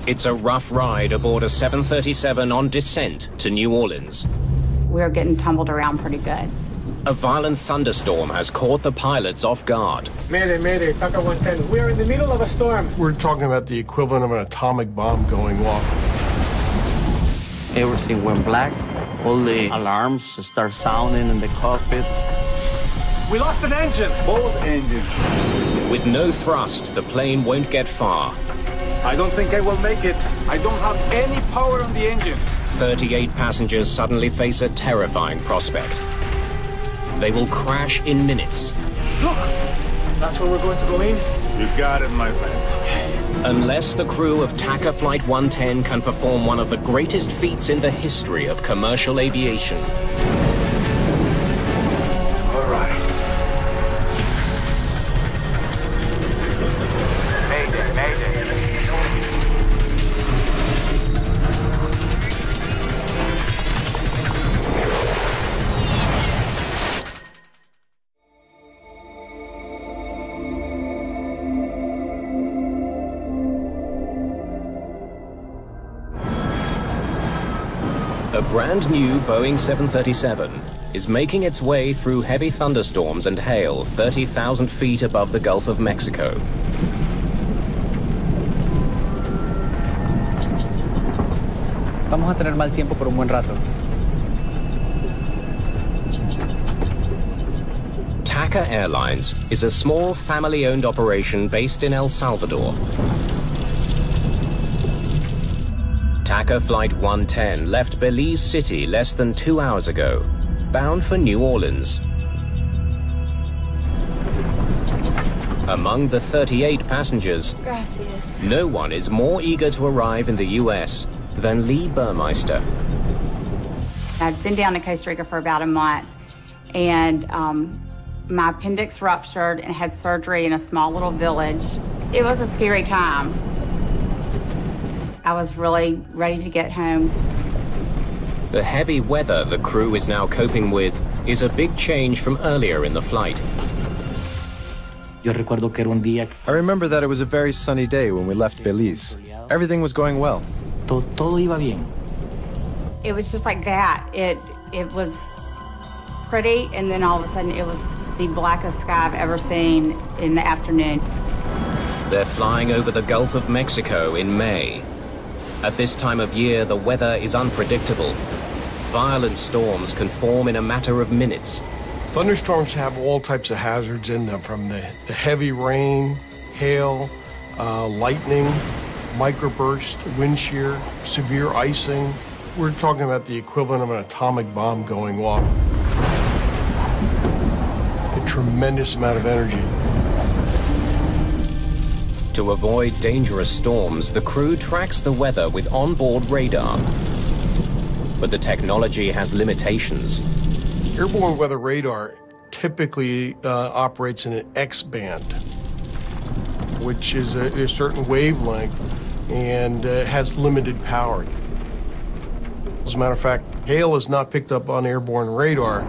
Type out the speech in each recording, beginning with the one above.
It's a rough ride aboard a 737 on descent to New Orleans. We're getting tumbled around pretty good. A violent thunderstorm has caught the pilots off guard. Mayday, Mayday, TACA 110. We are in the middle of a storm. We're talking about the equivalent of an atomic bomb going off. Everything went black. All the alarms start sounding in the cockpit. We lost an engine. Both engines. With no thrust, the plane won't get far. I don't think I will make it. I don't have any power on the engines. 38 passengers suddenly face a terrifying prospect. They will crash in minutes. Look, that's where we're going to go in. You got it, my friend. Unless the crew of TACA Flight 110 can perform one of the greatest feats in the history of commercial aviation. All right. Mayday, Mayday. A brand new Boeing 737 is making its way through heavy thunderstorms and hail 30,000 feet above the Gulf of Mexico. Vamos a tener mal tiempo por un buen rato. TACA Airlines is a small family-owned operation based in El Salvador. TACA Flight 110 left Belize City less than 2 hours ago, bound for New Orleans. Among the 38 passengers, no one is more eager to arrive in the U.S. than Lee Burmeister. I'd been down to Costa Rica for about a month, and my appendix ruptured and had surgery in a small little village. It was a scary time. I was really ready to get home. The heavy weather the crew is now coping with is a big change from earlier in the flight. I remember that it was a very sunny day when we left Belize. Everything was going well. It was just like that. It was pretty, and then all of a sudden it was the blackest sky I've ever seen in the afternoon. They're flying over the Gulf of Mexico in May. At this time of year, the weather is unpredictable. Violent storms can form in a matter of minutes. Thunderstorms have all types of hazards in them, from the heavy rain, hail, lightning, microburst, wind shear, severe icing. We're talking about the equivalent of an atomic bomb going off. A tremendous amount of energy. To avoid dangerous storms, the crew tracks the weather with onboard radar. But the technology has limitations. Airborne weather radar typically operates in an X-band, which is a certain wavelength and has limited power. As a matter of fact, hail is not picked up on airborne radar.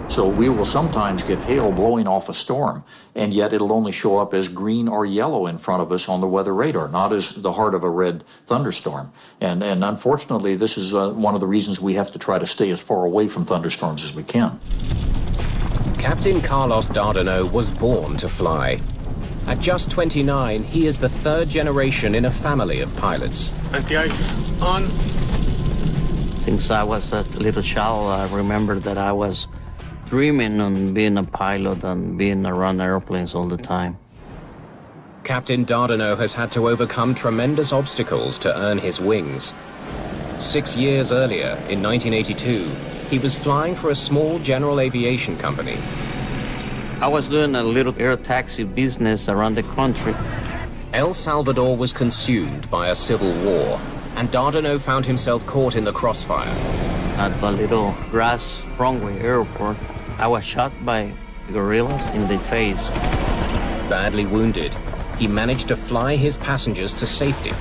So we will sometimes get hail blowing off a storm, and yet it'll only show up as green or yellow in front of us on the weather radar, not as the heart of a red thunderstorm. And unfortunately, this is one of the reasons we have to try to stay as far away from thunderstorms as we can. Captain Carlos Dardanau was born to fly. At just 29, he is the third generation in a family of pilots. Anti-ice on. Since I was a little child, I remember that I was dreaming on being a pilot and being around airplanes all the time. Captain Dardanau has had to overcome tremendous obstacles to earn his wings. 6 years earlier, in 1982, he was flying for a small general aviation company. I was doing a little air taxi business around the country. El Salvador was consumed by a civil war, and Dardanau found himself caught in the crossfire. At a little grass runway airport, I was shot by guerrillas in the face. Badly wounded, he managed to fly his passengers to safety.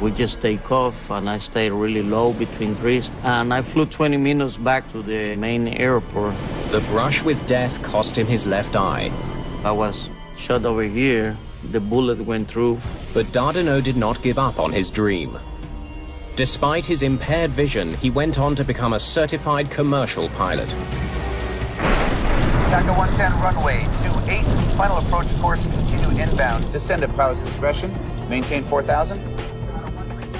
We just take off, and I stayed really low between trees, and I flew 20 minutes back to the main airport. The brush with death cost him his left eye. I was shot over here the bullet went through. But Dardanot did not give up on his dream. Despite his impaired vision, he went on to become a certified commercial pilot. TACA 110 runway 28, final approach course, continue inbound. Descend at pilot's discretion, maintain 4,000.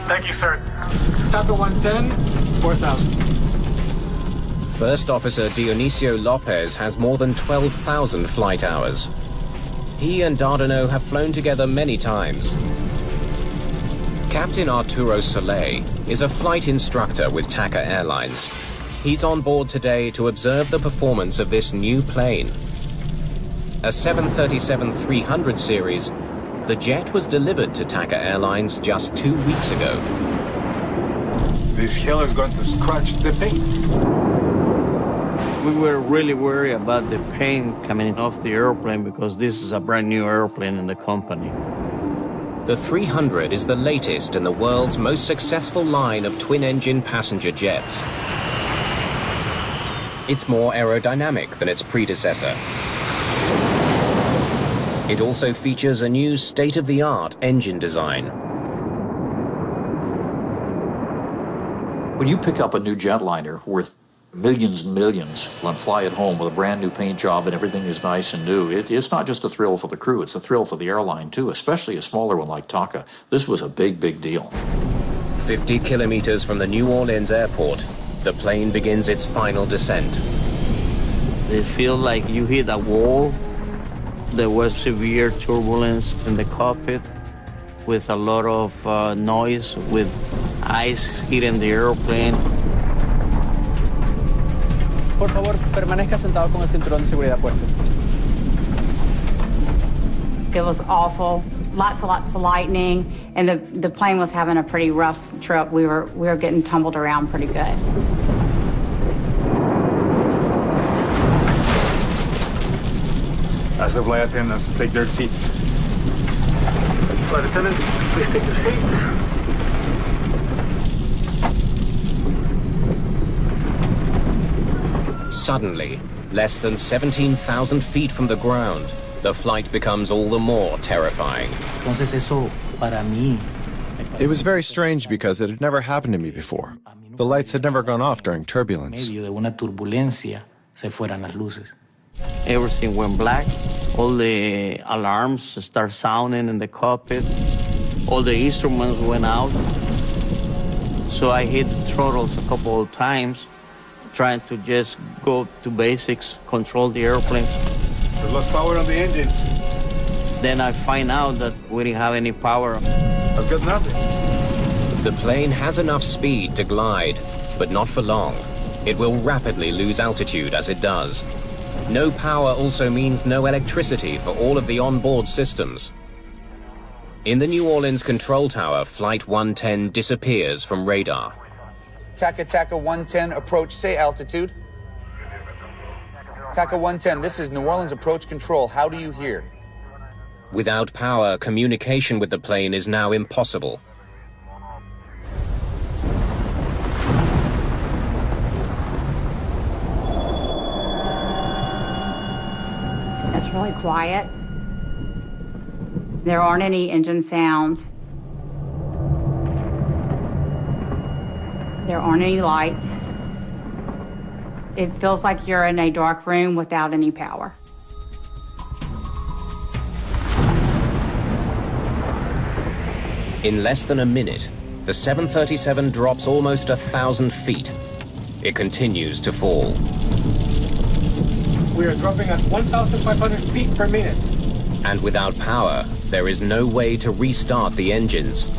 Thank you, sir. TACA 110, 4,000. First Officer Dionisio Lopez has more than 12,000 flight hours. He and Dardanot have flown together many times. Captain Arturo Soleil is a flight instructor with TACA Airlines. He's on board today to observe the performance of this new plane. A 737-300 series, the jet was delivered to TACA Airlines just 2 weeks ago. This hill is going to scratch the paint. We were really worried about the paint coming off the airplane because this is a brand new airplane in the company. The 300 is the latest in the world's most successful line of twin-engine passenger jets. It's more aerodynamic than its predecessor. It also features a new state-of-the-art engine design. When you pick up a new jetliner worth millions and millions and fly it home with a brand new paint job and everything is nice and new, it's not just a thrill for the crew, it's a thrill for the airline too, especially a smaller one like TACA. This was a big, big deal. 50 kilometers from the New Orleans airport, the plane begins its final descent. It feels like you hit a wall. There was severe turbulence in the cockpit with a lot of noise, with ice hitting the airplane. Por favor, permanezca sentado con el cinturón de seguridad puesto. It was awful. Lots of lightning, and the plane was having a pretty rough trip. We were getting tumbled around pretty good. As the flight attendants take their seats. Flight attendants, please take your seats. Suddenly, less than 17,000 feet from the ground, the flight becomes all the more terrifying. It was very strange because it had never happened to me before. The lights had never gone off during turbulence. Everything went black. All the alarms start sounding in the cockpit. All the instruments went out. So I hit the throttles a couple of times, trying to just go to basics, control the airplane. We lost power on the engines. Then I find out that we didn't have any power. I've got nothing. The plane has enough speed to glide, but not for long. It will rapidly lose altitude as it does. No power also means no electricity for all of the onboard systems. In the New Orleans control tower, Flight 110 disappears from radar. TACA 110, approach, say altitude. TACA 110, this is New Orleans approach control. How do you hear? Without power, communication with the plane is now impossible. It's really quiet. There aren't any engine sounds. There aren't any lights. It feels like you're in a dark room without any power. In less than a minute, the 737 drops almost 1,000 feet. It continues to fall. We are dropping at 1,500 feet per minute. And without power, there is no way to restart the engines.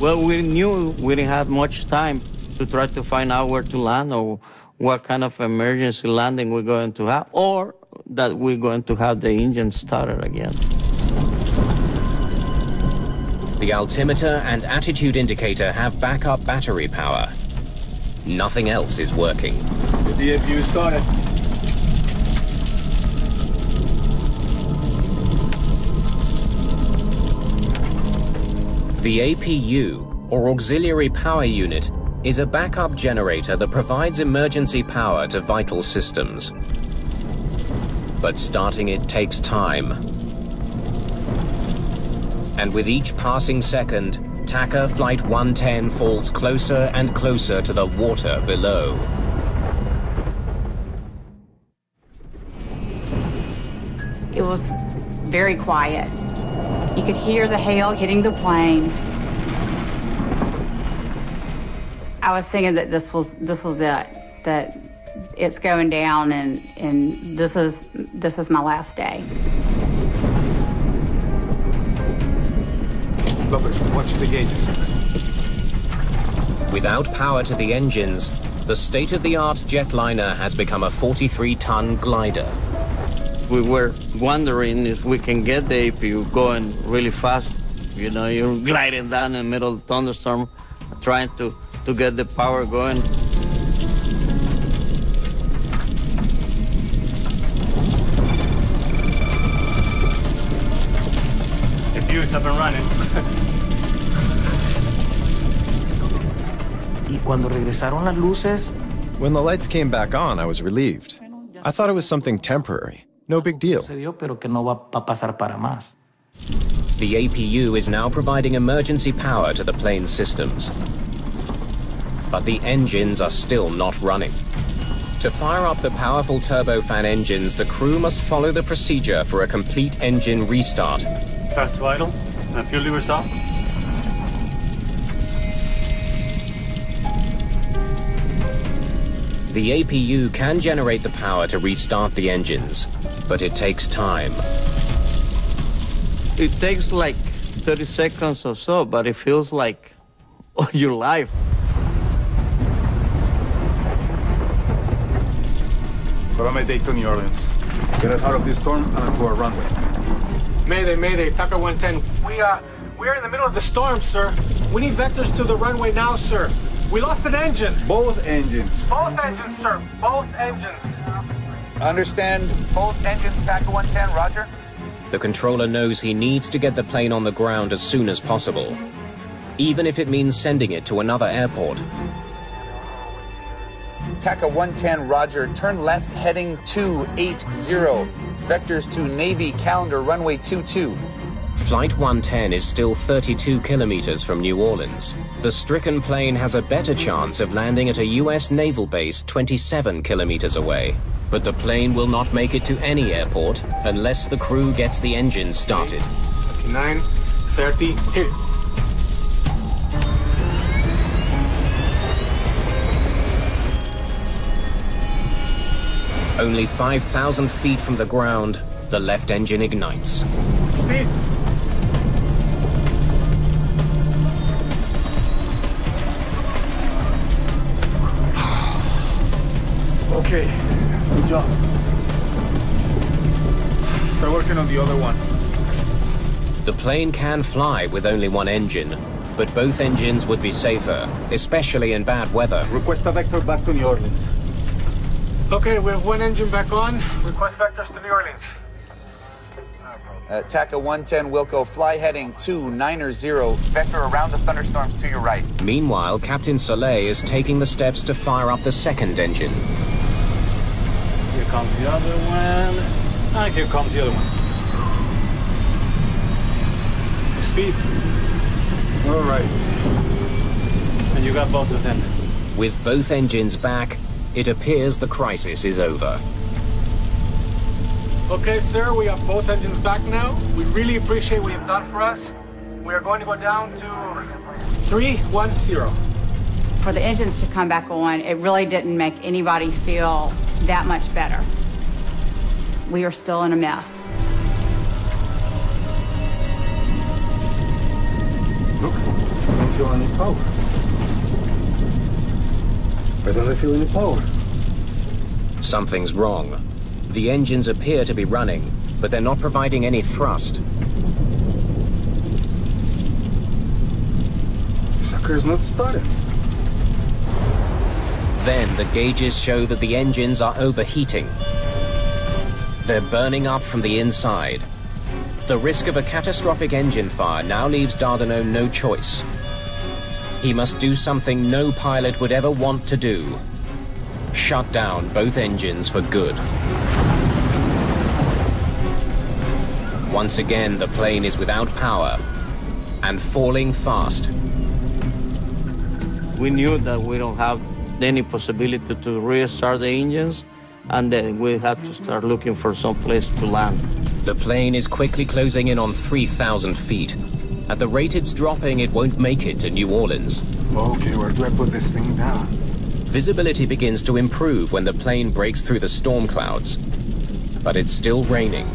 Well, we knew we didn't have much time to try to find out where to land or what kind of emergency landing we're going to have, or that we're going to have the engine started again. The altimeter and attitude indicator have backup battery power. Nothing else is working. The DFU started. The APU, or Auxiliary Power Unit, is a backup generator that provides emergency power to vital systems. But starting it takes time. And with each passing second, TACA Flight 110 falls closer and closer to the water below. It was very quiet. You could hear the hail hitting the plane. I was thinking that this was it, that it's going down, and this is my last day. Lopez, watch the gauges. Without power to the engines, the state-of-the-art jetliner has become a 43-ton glider. We were wondering if we can get the APU going really fast. You know, you're gliding down in the middle of the thunderstorm, trying to get the power going. APU is up and running. Y cuando regresaron las luces, when the lights came back on, I was relieved. I thought it was something temporary. No big deal. pero que no va a pasar para más. The APU is now providing emergency power to the plane's systems. But the engines are still not running. To fire up the powerful turbofan engines, the crew must follow the procedure for a complete engine restart. Fast to idle, and fuel levers off. The APU can generate the power to restart the engines, but it takes time. It takes like 30 seconds or so, but it feels like your life. Go to Mayday to New Orleans. Get us out of this storm and onto our runway. Mayday, Mayday, TACA 110. We're in the middle of the storm, sir. We need vectors to the runway now, sir. We lost an engine. Both engines. Both engines, sir. Both engines. Understand both engines, TACA 110, roger. The controller knows he needs to get the plane on the ground as soon as possible, even if it means sending it to another airport. TACA 110, roger. Turn left heading 280. Vectors to Navy calendar runway 22. Flight 110 is still 32 kilometers from New Orleans. The stricken plane has a better chance of landing at a US naval base 27 kilometers away. But the plane will not make it to any airport unless the crew gets the engine started. 29, 30, hit it. Only 5,000 feet from the ground, the left engine ignites. Speed. Okay, good job. Start working on the other one. The plane can fly with only one engine, but both engines would be safer, especially in bad weather. Request a vector back to New Orleans. Okay, we have one engine back on. Request vectors to New Orleans. TACA 110, Wilco, fly heading 290. Vector around the thunderstorms to your right. Meanwhile, Captain Soleil is taking the steps to fire up the second engine. Here comes the other one. And here comes the other one. Speed. All right. And you got both of them. With both engines back, it appears the crisis is over. Okay, sir, we have both engines back now. We really appreciate what you've done for us. We are going to go down to 310. For the engines to come back on, it really didn't make anybody feel that much better. We are still in a mess. Look, I don't feel any power. I don't feel any power. Something's wrong. The engines appear to be running, but they're not providing any thrust. Sucker's not started. Then the gauges show that the engines are overheating. They're burning up from the inside. The risk of a catastrophic engine fire now leaves Dardanot no choice. He must do something no pilot would ever want to do. Shut down both engines for good. Once again, the plane is without power, and falling fast. We knew that we don't have any possibility to restart the engines, and then we had to start looking for some place to land. The plane is quickly closing in on 3,000 feet. At the rate it's dropping, it won't make it to New Orleans. Okay, where do I put this thing down? Visibility begins to improve when the plane breaks through the storm clouds. But it's still raining,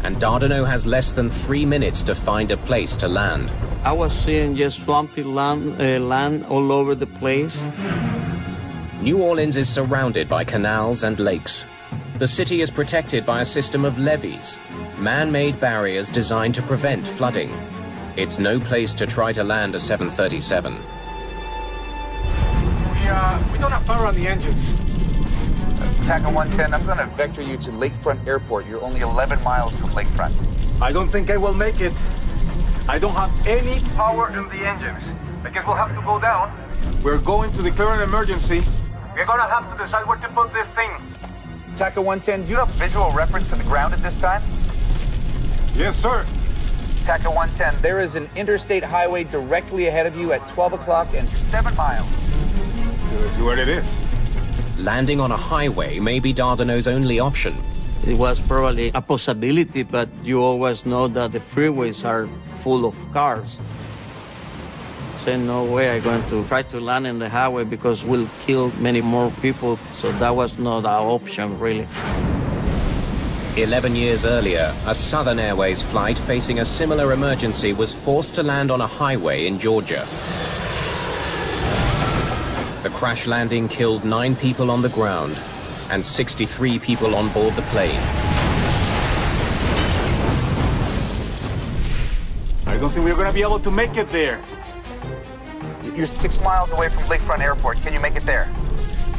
and Dardanelle has less than 3 minutes to find a place to land. I was seeing just swampy land all over the place. New Orleans is surrounded by canals and lakes. The city is protected by a system of levees, man-made barriers designed to prevent flooding. It's no place to try to land a 737. We don't have power on the engines. TACA 110, I'm going to vector you to Lakefront Airport. You're only 11 miles from Lakefront. I don't think I will make it. I don't have any power in the engines. I guess we'll have to go down. We're going to declare an emergency. We're going to have to decide where to put this thing. TACA 110, do you have visual reference to the ground at this time? Yes, sir. TACA 110, there is an interstate highway directly ahead of you at 12 o'clock and 7 miles. Let's see where it is. Landing on a highway may be Dardanelle's only option. It was probably a possibility, but you always know that the freeways are full of cars. I said, no way I'm going to try to land in the highway because we'll kill many more people, so that was not our option, really. 11 years earlier, a Southern Airways flight facing a similar emergency was forced to land on a highway in Georgia. The crash landing killed 9 people on the ground and 63 people on board the plane. I don't think we're going to be able to make it there. You're 6 miles away from Lakefront Airport. Can you make it there?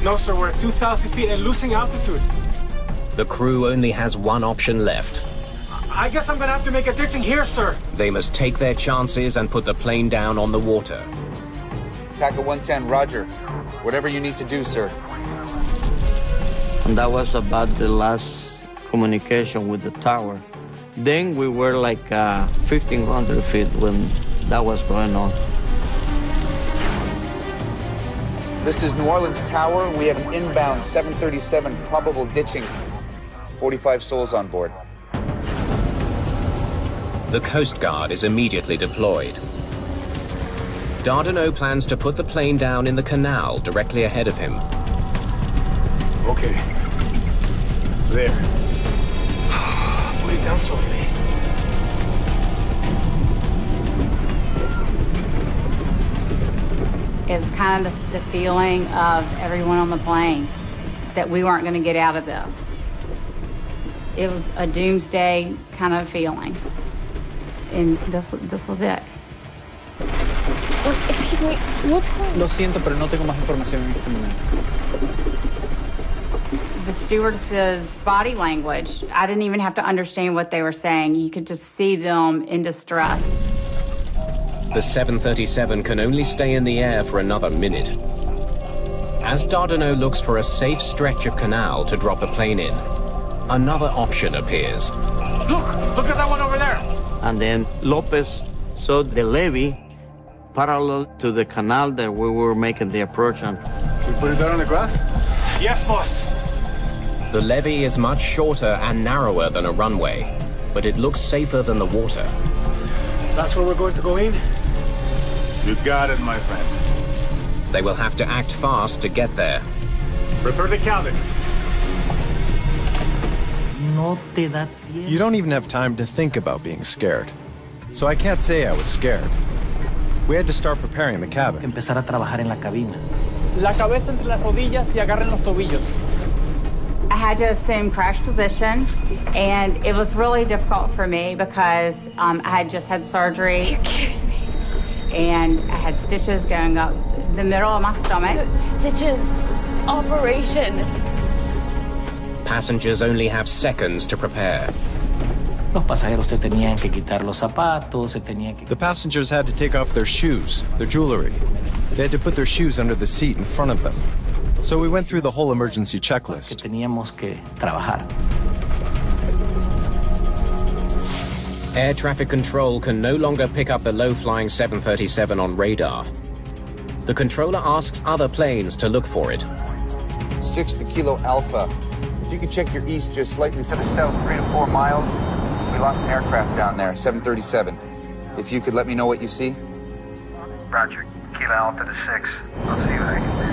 No, sir. We're at 2,000 feet and losing altitude. The crew only has one option left. I guess I'm going to have to make a ditching here, sir. They must take their chances and put the plane down on the water. TACA 110, roger. Whatever you need to do, sir. And that was about the last communication with the tower. Then we were like 1,500 feet when that was going on. This is New Orleans Tower. We have an inbound 737 probable ditching. 45 souls on board. The Coast Guard is immediately deployed. Dardanelle plans to put the plane down in the canal directly ahead of him. Okay. There. Put it down softly. It was kind of the feeling of everyone on the plane that we weren't going to get out of this. It was a doomsday kind of feeling. And this was it. Excuse me, what's going on? Lo siento, pero no tengo más información en este momento. The stewardess's body language, I didn't even have to understand what they were saying. You could just see them in distress. The 737 can only stay in the air for another minute. As Dardanelle looks for a safe stretch of canal to drop the plane in, another option appears. Look at that one over there. And then Lopez saw the levee parallel to the canal that we were making the approach on. Should we put it down on the grass? Yes, boss. The levee is much shorter and narrower than a runway, but it looks safer than the water. That's where we're going to go in? You got it, my friend. They will have to act fast to get there. Prepare the cabin. You don't even have time to think about being scared. So I can't say I was scared. We had to start preparing the cabin. Empezar a trabajar en la cabina. La cabeza entre las rodillas y agarren los tobillos. I had to assume crash position, and it was really difficult for me because I had just had surgery. You're kidding me. And I had stitches going up the middle of my stomach. Stitches. Operation. Passengers only have seconds to prepare. Los pasajeros se tenían que quitar los zapatos, se tenían que... The passengers had to take off their shoes, their jewelry. They had to put their shoes under the seat in front of them. So we went through the whole emergency checklist. Que teníamos que trabajar. Air traffic control can no longer pick up the low-flying 737 on radar. The controller asks other planes to look for it. 6 to Kilo Alpha. If you could check your east just slightly to the south 3 to 4 miles, we lost an aircraft down there, 737. If you could let me know what you see. Roger. Kilo Alpha to 6. I'll see what I can do.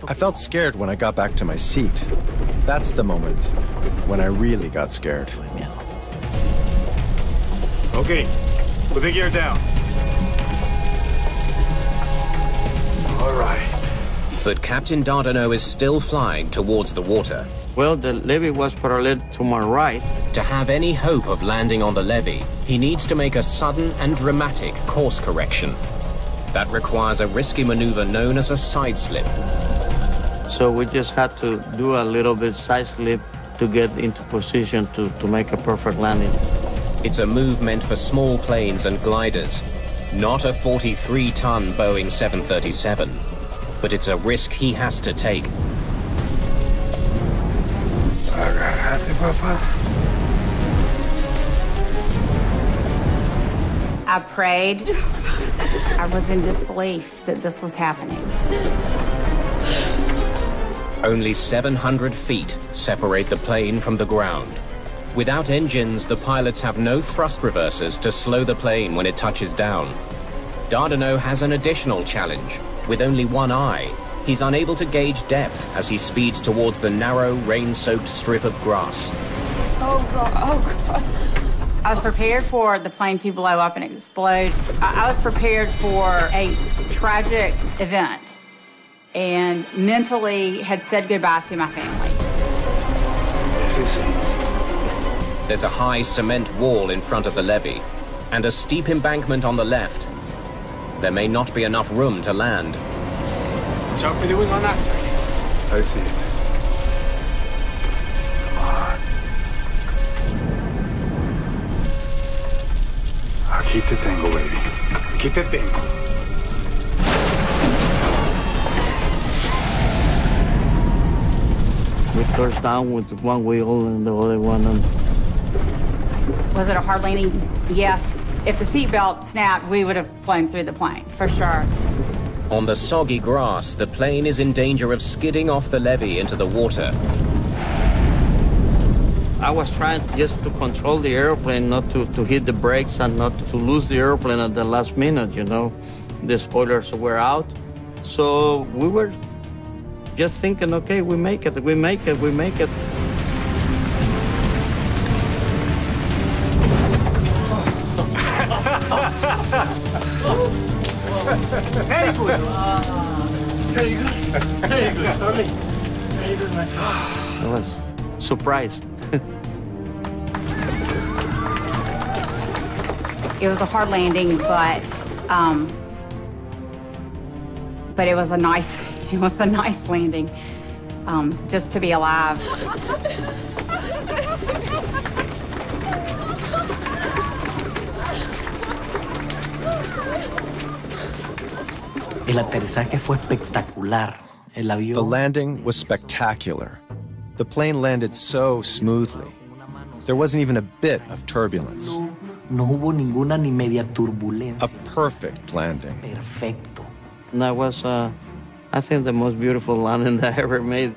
I felt scared when I got back to my seat. That's the moment when I really got scared. Okay, put the gear down. All right. But Captain Dardanot is still flying towards the water. Well, the levee was parallel to my right. To have any hope of landing on the levee, he needs to make a sudden and dramatic course correction. That requires a risky maneuver known as a side slip. So we just had to do a little bit side slip to get into position to make a perfect landing. It's a move meant for small planes and gliders, not a 43-ton Boeing 737. But it's a risk he has to take. Agárrate, papá. I prayed. I was in disbelief that this was happening. Only 700 feet separate the plane from the ground. Without engines, the pilots have no thrust reversers to slow the plane when it touches down. Dardanot has an additional challenge. With only one eye, he's unable to gauge depth as he speeds towards the narrow, rain-soaked strip of grass. Oh, God. Oh, God. I was prepared for the plane to blow up and explode. I was prepared for a tragic event and mentally had said goodbye to my family. This is it. There's a high cement wall in front of the levee and a steep embankment on the left. There may not be enough room to land. Watch out for the wing on that side. I see it. Come on. Aquí te tengo, baby. Aquí te tengo. We touched down with one wheel and the other one. Was it a hard landing? Yes. If the seatbelt snapped, we would have flown through the plane, for sure. On the soggy grass, the plane is in danger of skidding off the levee into the water. I was trying just to control the airplane, not to hit the brakes and not to lose the airplane at the last minute, you know. The spoilers were out. So we were just thinking, okay, we make it, we make it, we make it. Very good. Very good. Very good, sorry. Very good, my friend. It was surprise. It was a hard landing, but it was a nice landing. Just to be alive. El aterrizaje fue espectacular. El avión... The landing was spectacular. The plane landed so smoothly. There wasn't even a bit of turbulence. No hubo ninguna ni media turbulencia. A perfect landing. Perfecto. And that was, I think, the most beautiful landing that I ever made.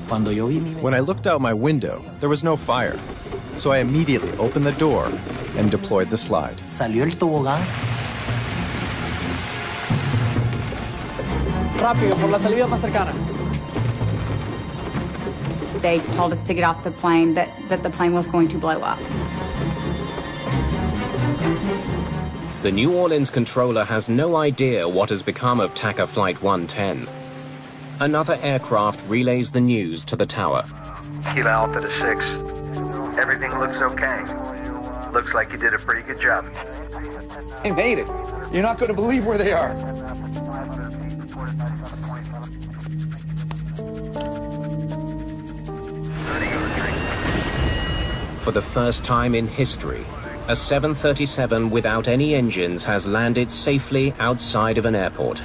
When I looked out my window, there was no fire. So I immediately opened the door and deployed the slide. Salió el tobogán. Rápido, por la salida más cercana. They told us to get off the plane, that the plane was going to blow up. The New Orleans controller has no idea what has become of TACA Flight 110. Another aircraft relays the news to the tower. Kilo Alpha to 6. Everything looks okay. Looks like you did a pretty good job. They made it. You're not going to believe where they are. For the first time in history, A 737 without any engines has landed safely outside of an airport.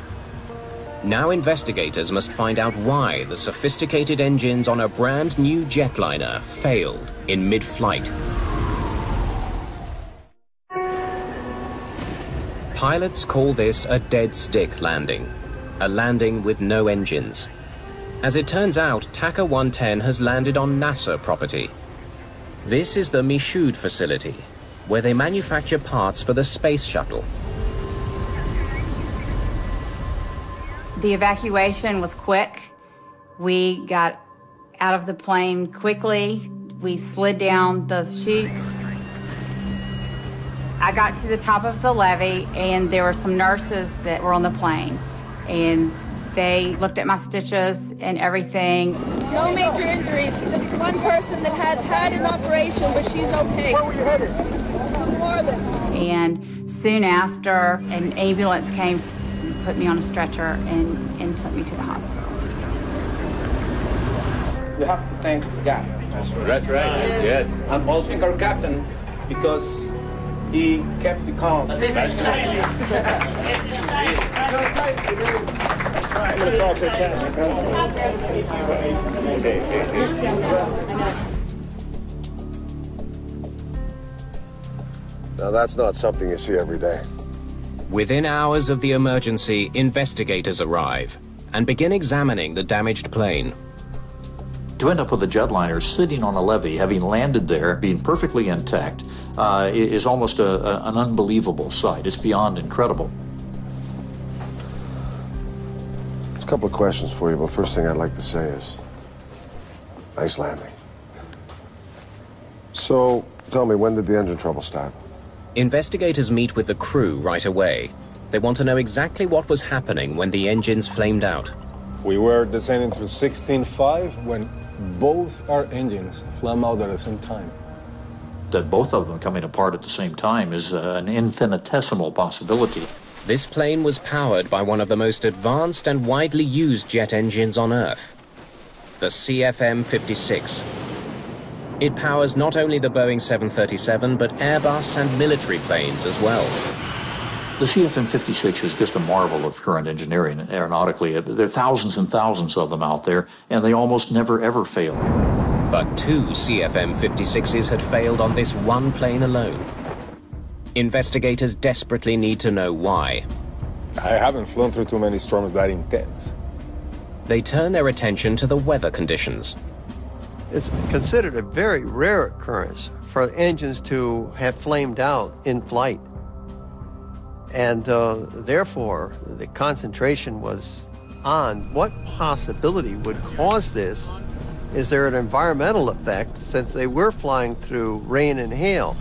Now investigators must find out why the sophisticated engines on a brand new jetliner failed in mid-flight. Pilots call this a dead stick landing, a landing with no engines. As it turns out, TACA 110 has landed on NASA property. This is the Michoud facility, where they manufacture parts for the space shuttle. The evacuation was quick. We got out of the plane quickly. We slid down the chutes. I got to the top of the levee, and there were some nurses that were on the plane, and they looked at my stitches and everything. No major injuries, just one person that had an operation, but she's okay. Where were you headed? To New Orleans. And soon after, an ambulance came, put me on a stretcher, and took me to the hospital. You have to thank God. That's right. Yes. And also our captain, because he kept me calm. That's right. I'm going to talk to the captain. Now that's not something you see every day. Within hours of the emergency, investigators arrive and begin examining the damaged plane. To end up with a jetliner sitting on a levee, having landed there, being perfectly intact, is almost an unbelievable sight. It's beyond incredible. There's a couple of questions for you, but first thing I'd like to say is, nice landing. So, tell me, when did the engine trouble start? Investigators meet with the crew right away. They want to know exactly what was happening when the engines flamed out. We were descending to 16.5 when both our engines flamed out at the same time. That both of them coming apart at the same time is an infinitesimal possibility. This plane was powered by one of the most advanced and widely used jet engines on Earth, the CFM56. It powers not only the Boeing 737, but Airbus and military planes as well. The CFM56 is just a marvel of current engineering aeronautically. There are thousands and thousands of them out there, and they almost never ever fail. But 2 CFM56s had failed on this one plane alone. Investigators desperately need to know why. I haven't flown through too many storms that intense. They turn their attention to the weather conditions. It's considered a very rare occurrence for engines to have flamed out in flight. And therefore, the concentration was on what possibility would cause this. Is there an environmental effect, since they were flying through rain and hail?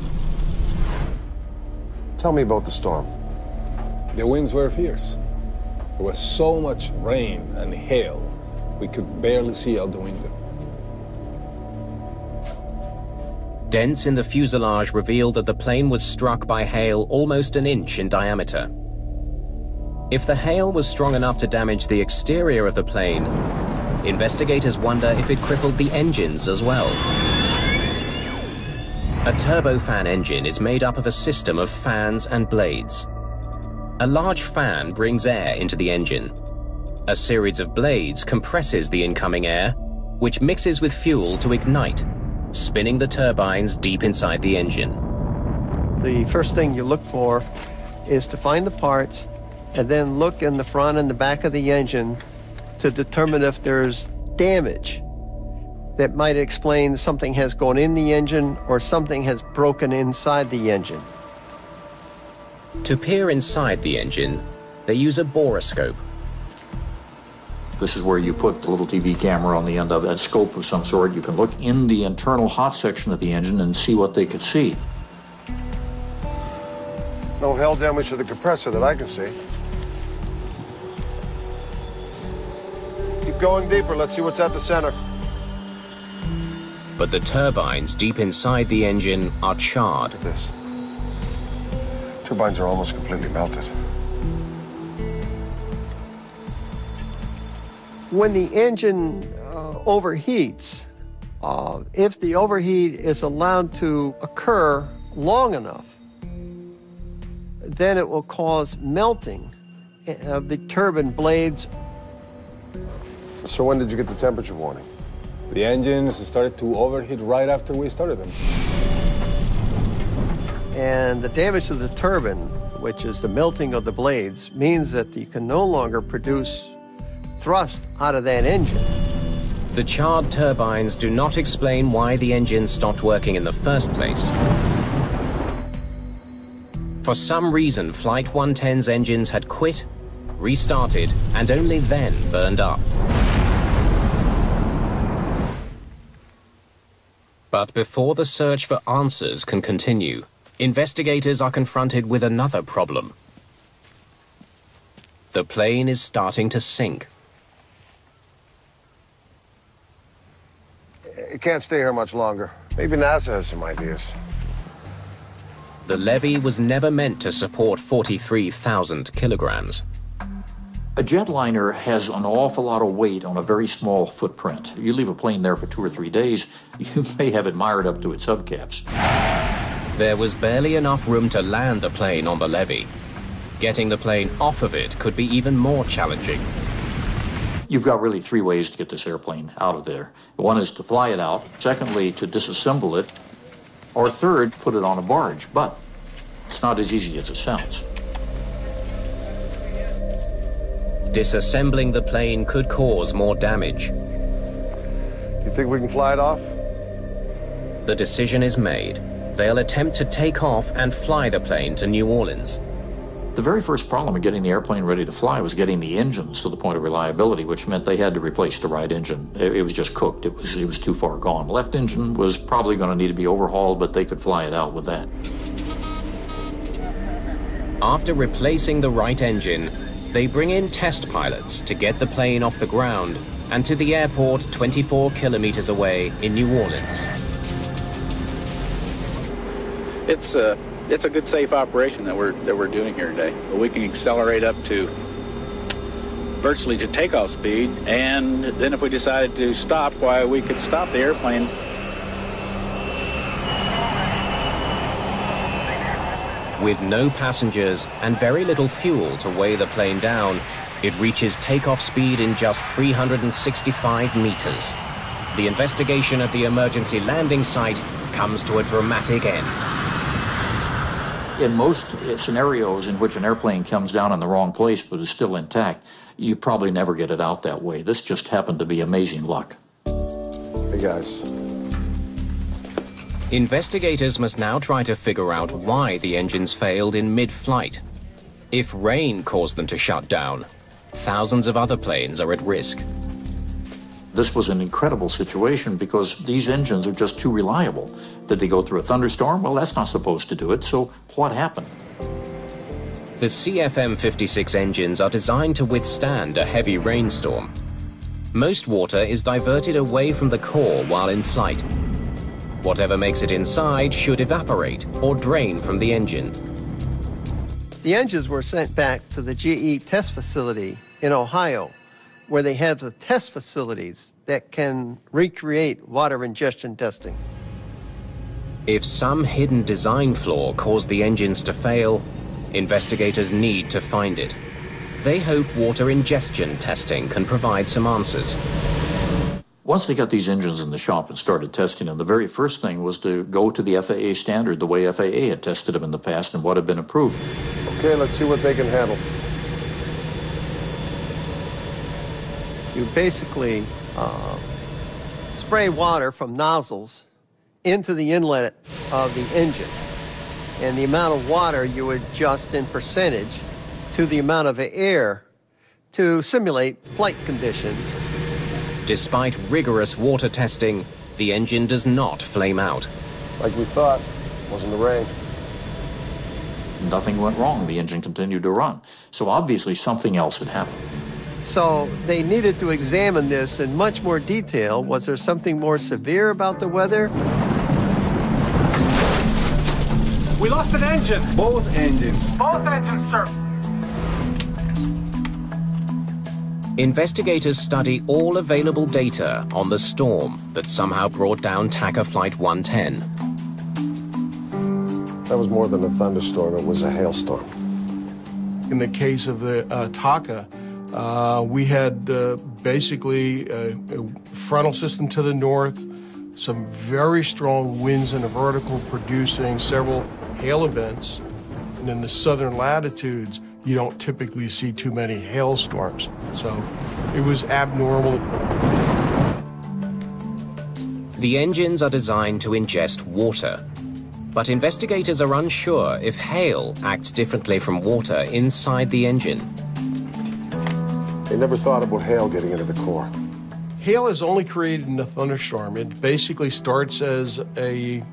Tell me about the storm. The winds were fierce. There was so much rain and hail, we could barely see out the window. Dents in the fuselage revealed that the plane was struck by hail almost an inch in diameter. If the hail was strong enough to damage the exterior of the plane, investigators wonder if it crippled the engines as well. A turbofan engine is made up of a system of fans and blades. A large fan brings air into the engine. A series of blades compresses the incoming air, which mixes with fuel to ignite, spinning the turbines deep inside the engine. The first thing you look for is to find the parts and then look in the front and the back of the engine to determine if there's damage that might explain something has gone in the engine or something has broken inside the engine. To peer inside the engine, they use a borescope. This is where you put the little TV camera on the end of it, a scope of some sort. You can look in the internal hot section of the engine and see what they could see. No hail damage to the compressor that I can see. Keep going deeper. Let's see what's at the center. But the turbines deep inside the engine are charred. This. Turbines are almost completely melted. When the engine overheats, if the overheat is allowed to occur long enough, then it will cause melting of the turbine blades. So when did you get the temperature warning? The engines started to overheat right after we started them. And the damage to the turbine, which is the melting of the blades, means that you can no longer produce thrust out of that engine. The charred turbines do not explain why the engine stopped working in the first place. For some reason, Flight 110's engines had quit, restarted, and only then burned up. But before the search for answers can continue, investigators are confronted with another problem. The plane is starting to sink. It can't stay here much longer. Maybe NASA has some ideas. The levee was never meant to support 43,000 kilograms. A jetliner has an awful lot of weight on a very small footprint. You leave a plane there for 2 or 3 days, you may have it mired up to its hubcaps. There was barely enough room to land the plane on the levee. Getting the plane off of it could be even more challenging. You've got really 3 ways to get this airplane out of there. One is to fly it out, secondly, to disassemble it, or third, put it on a barge. But it's not as easy as it sounds. Disassembling the plane could cause more damage. You think we can fly it off? The decision is made. They'll attempt to take off and fly the plane to New Orleans. The very first problem of getting the airplane ready to fly was getting the engines to the point of reliability, which meant they had to replace the right engine. It was just cooked. It was too far gone. Left engine was probably going to need to be overhauled, but they could fly it out with that. After replacing the right engine, they bring in test pilots to get the plane off the ground and to the airport 24 kilometers away in New Orleans. It's a good, safe operation that we're doing here today. We can accelerate up to virtually to takeoff speed, and then if we decided to stop, why, we could stop the airplane. With no passengers and very little fuel to weigh the plane down, it reaches takeoff speed in just 365 meters. The investigation at the emergency landing site comes to a dramatic end. In most scenarios in which an airplane comes down in the wrong place but is still intact, you probably never get it out that way. This just happened to be amazing luck. Hey, guys. Investigators must now try to figure out why the engines failed in mid-flight. If rain caused them to shut down, thousands of other planes are at risk. This was an incredible situation because these engines are just too reliable. Did they go through a thunderstorm? Well, that's not supposed to do it, so what happened? The CFM56 engines are designed to withstand a heavy rainstorm. Most water is diverted away from the core while in flight. Whatever makes it inside should evaporate or drain from the engine. The engines were sent back to the GE test facility in Ohio, where they have the test facilities that can recreate water ingestion testing. If some hidden design flaw caused the engines to fail, investigators need to find it. They hope water ingestion testing can provide some answers. Once they got these engines in the shop and started testing them, the very first thing was to go to the FAA standard, the way FAA had tested them in the past and what had been approved. Okay, let's see what they can handle. You basically spray water from nozzles into the inlet of the engine. And the amount of water you adjust in percentage to the amount of air to simulate flight conditions. Despite rigorous water testing, the engine does not flame out. Like we thought, wasn't the rain. Nothing went wrong. The engine continued to run. So obviously something else had happened. So they needed to examine this in much more detail. Was there something more severe about the weather? We lost an engine. Both engines. Both engines, sir. Investigators study all available data on the storm that somehow brought down TACA Flight 110. That was more than a thunderstorm, it was a hailstorm. In the case of the TACA, we had basically a frontal system to the north, some very strong winds in the vertical producing several hail events. And in the southern latitudes, you don't typically see too many hailstorms. So it was abnormal. The engines are designed to ingest water, but investigators are unsure if hail acts differently from water inside the engine. They never thought about hail getting into the core. Hail is only created in a thunderstorm. It basically starts as a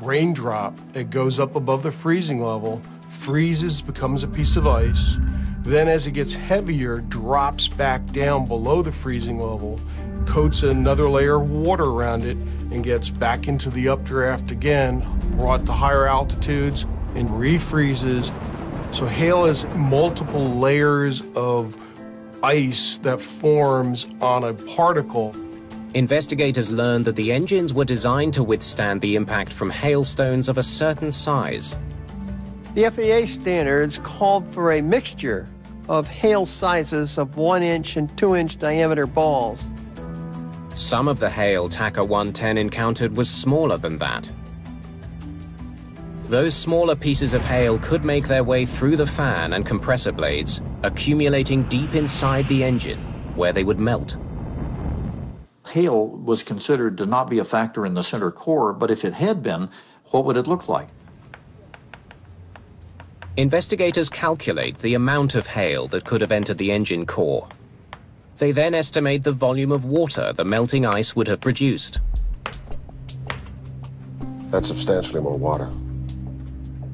raindrop. It goes up above the freezing level, freezes, becomes a piece of ice. Then as it gets heavier, drops back down below the freezing level, coats another layer of water around it, and gets back into the updraft again, brought to higher altitudes, and refreezes. So hail is multiple layers of ice that forms on a particle. Investigators learned that the engines were designed to withstand the impact from hailstones of a certain size. The FAA standards called for a mixture of hail sizes of 1-inch and 2-inch diameter balls. Some of the hail TACA 110 encountered was smaller than that. Those smaller pieces of hail could make their way through the fan and compressor blades, accumulating deep inside the engine, where they would melt. Hail was considered to not be a factor in the center core, but if it had been, what would it look like? Investigators calculate the amount of hail that could have entered the engine core. They then estimate the volume of water the melting ice would have produced. That's substantially more water.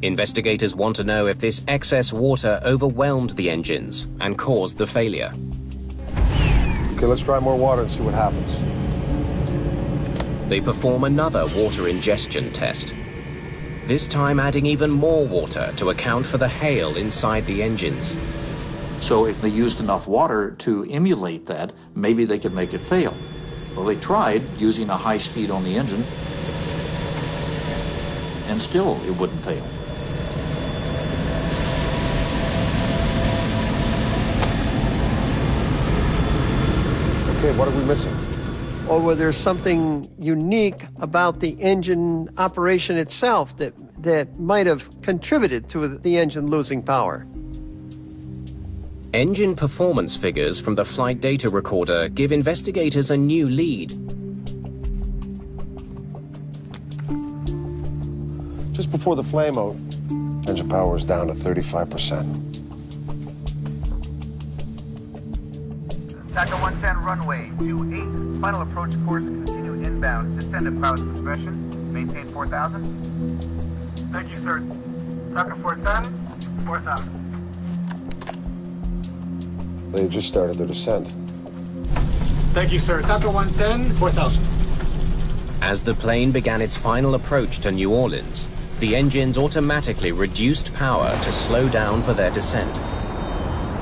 Investigators want to know if this excess water overwhelmed the engines and caused the failure. Okay, let's try more water and see what happens. They perform another water ingestion test, this time adding even more water to account for the hail inside the engines. So if they used enough water to emulate that, maybe they could make it fail. Well, they tried using a high speed on the engine, and still it wouldn't fail. Okay, what are we missing? Or whether there's something unique about the engine operation itself that might have contributed to the engine losing power. Engine performance figures from the flight data recorder give investigators a new lead. Just before the flame-out, engine power was down to 35%. TACA 110 runway 28, final approach course, continue inbound, descend at pilot's discretion, maintain 4,000. Thank you, sir. TACA 410, 4,000. They just started their descent. Thank you, sir. TACA 110, 4,000. As the plane began its final approach to New Orleans, the engines automatically reduced power to slow down for their descent.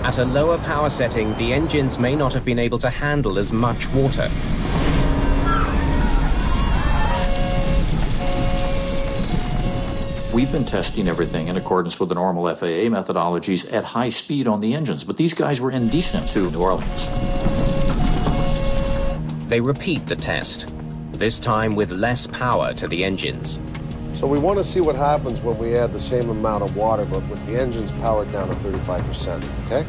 At a lower power setting, the engines may not have been able to handle as much water. We've been testing everything in accordance with the normal FAA methodologies at high speed on the engines, but these guys were indecent to New Orleans. They repeat the test, this time with less power to the engines. So we want to see what happens when we add the same amount of water, but with the engines powered down to 35%, okay?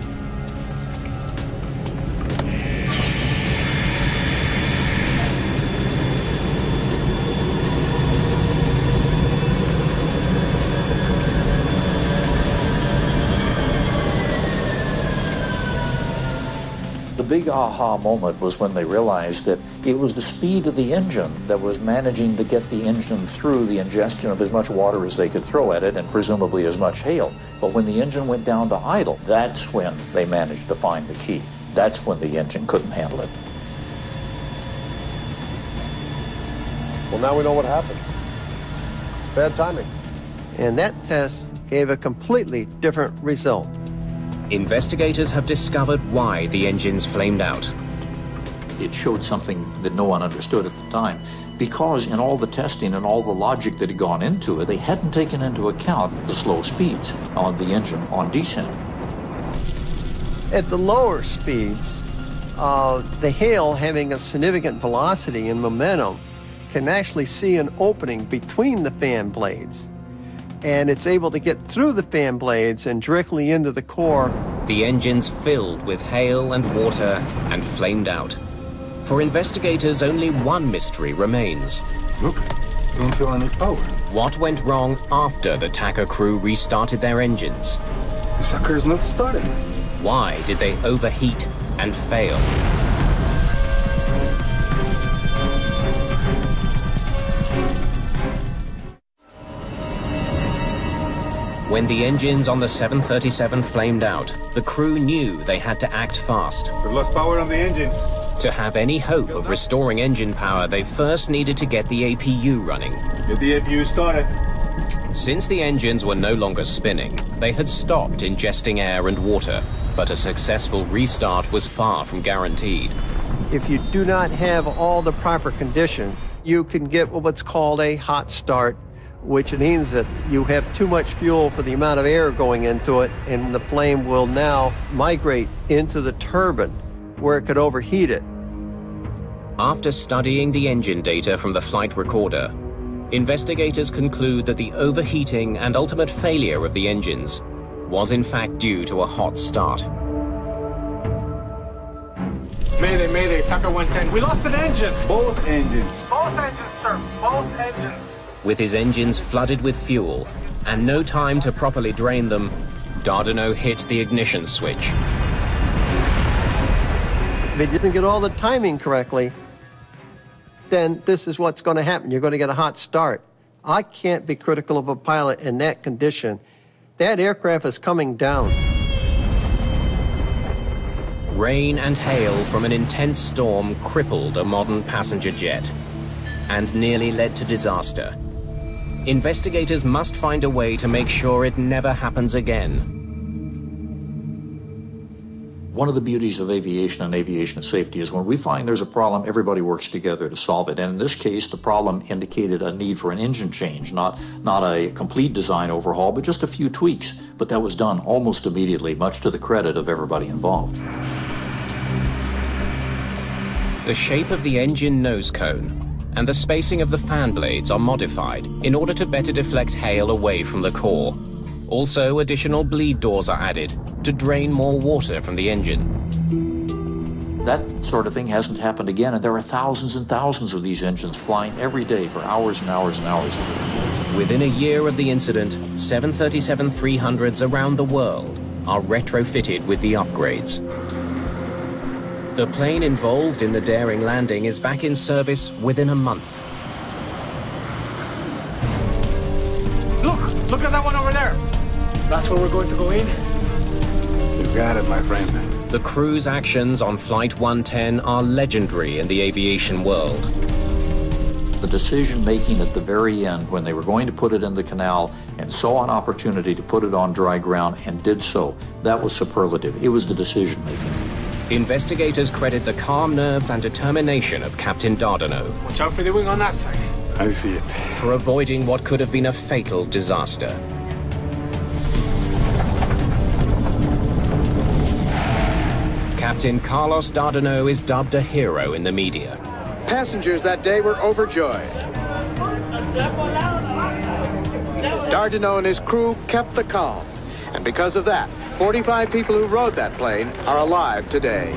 The big aha moment was when they realized that it was the speed of the engine that was managing to get the engine through the ingestion of as much water as they could throw at it, and presumably as much hail. But when the engine went down to idle, that's when they managed to find the key. That's when the engine couldn't handle it. Well, now we know what happened. Bad timing. And that test gave a completely different result. Investigators have discovered why the engines flamed out. It showed something that no one understood at the time, because in all the testing and all the logic that had gone into it, they hadn't taken into account the slow speeds on the engine on descent. At the lower speeds, the hail, having a significant velocity and momentum, can actually see an opening between the fan blades. And it's able to get through the fan blades and directly into the core. The engines filled with hail and water and flamed out. For investigators, only one mystery remains. Look, don't feel any power. What went wrong after the TACA crew restarted their engines? The sucker's not started. Why did they overheat and fail? When the engines on the 737 flamed out, the crew knew they had to act fast. We've lost power on the engines. To have any hope of restoring engine power, they first needed to get the APU running. Get the APU started. Since the engines were no longer spinning, they had stopped ingesting air and water, but a successful restart was far from guaranteed. If you do not have all the proper conditions, you can get what's called a hot start, which means that you have too much fuel for the amount of air going into it, and the flame will now migrate into the turbine, where it could overheat it. After studying the engine data from the flight recorder, investigators conclude that the overheating and ultimate failure of the engines was in fact due to a hot start. Mayday, Mayday, TACA 110. We lost an engine. Both engines. Both engines, sir. Both engines. With his engines flooded with fuel and no time to properly drain them, Dardanot hit the ignition switch. If it didn't get all the timing correctly, then this is what's going to happen. You're going to get a hot start. I can't be critical of a pilot in that condition. That aircraft is coming down. Rain and hail from an intense storm crippled a modern passenger jet and nearly led to disaster. Investigators must find a way to make sure it never happens again. One of the beauties of aviation and aviation safety is when we find there's a problem, everybody works together to solve it. And in this case, the problem indicated a need for an engine change, not a complete design overhaul, but just a few tweaks. But that was done almost immediately, much to the credit of everybody involved. The shape of the engine nose cone and the spacing of the fan blades are modified in order to better deflect hail away from the core. Also, additional bleed doors are added to drain more water from the engine. That sort of thing hasn't happened again, and there are thousands and thousands of these engines flying every day for hours and hours and hours. Within a year of the incident, 737-300s around the world are retrofitted with the upgrades. The plane involved in the daring landing is back in service within a month. Look at that one over there. That's where we're going to go in. You got it, my friend. The crew's actions on Flight 110 are legendary in the aviation world. The decision-making at the very end, when they were going to put it in the canal and saw an opportunity to put it on dry ground and did so, that was superlative. It was the decision-making. Investigators credit the calm nerves and determination of Captain Dardanot. Watch out for the wing on that side. I see it. For avoiding what could have been a fatal disaster. Captain Carlos Dardanot is dubbed a hero in the media. Passengers that day were overjoyed. Dardanot and his crew kept the calm, and because of that, 45 people who rode that plane are alive today.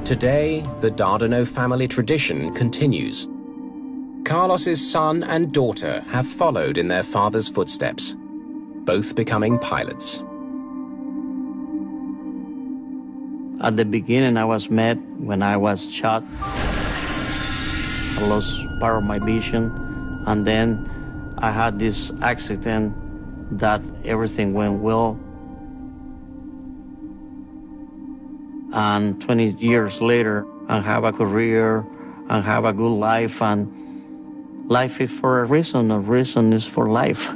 Today, the Dardanot family tradition continues. Carlos's son and daughter have followed in their father's footsteps, both becoming pilots. At the beginning, I was mad when I was shot. I lost part of my vision, and then I had this accident that everything went well. And 20 years later, I have a career, I have a good life, and life is for a reason is for life.